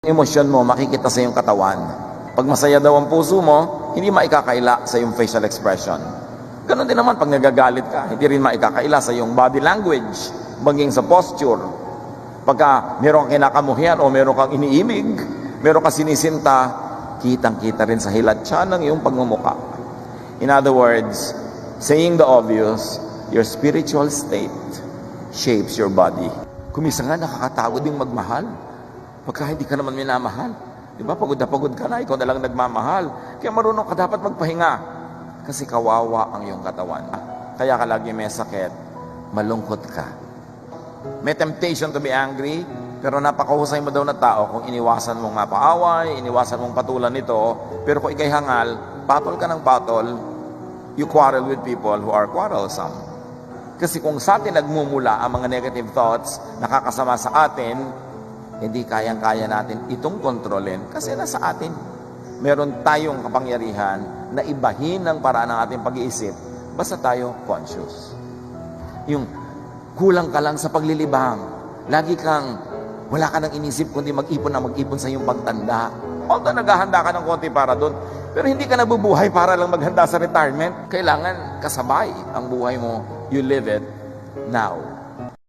Emosyon mo makikita sa iyong katawan. Pag masaya daw ang puso mo, hindi maikakaila sa iyong facial expression. Ganon din naman pag nagagalit ka, hindi rin maikakaila sa iyong body language, maging sa posture. Pagka meron kang kinakamuhian o meron kang iniimig, meron kang sinisinta, kitang-kita rin sa hilatsa ng iyong pagmumuka. In other words, saying the obvious, your spiritual state shapes your body. Kumisa nga nakakatawad ding magmahal. Pagka hindi ka naman minamahal, di ba? Pagod na pagod ka na, ikaw na lang nagmamahal. Kaya marunong ka dapat magpahinga. Kasi kawawa ang iyong katawan. Kaya ka lagi may sakit, malungkot ka. May temptation to be angry, pero napakahusay mo daw na tao kung iniwasan mong mapaaway, iniwasan mong patulan ito, pero kung ikay hangal, patol ka ng patol, you quarrel with people who are quarrelsome. Kasi kung sa atin nagmumula ang mga negative thoughts, nakakasama sa atin, hindi kayang-kaya natin itong kontrolin kasi nasa atin. Meron tayong kapangyarihan na ibahin ang paraan ng ating pag-iisip basta tayo conscious. Yung kulang ka lang sa paglilibang, lagi kang wala ka nang inisip kundi mag-ipon na mag-ipon sa iyong pagtanda. Although naghahanda ka ng konti para doon, pero hindi ka nabubuhay para lang maghanda sa retirement. Kailangan kasabay ang buhay mo. You live it now.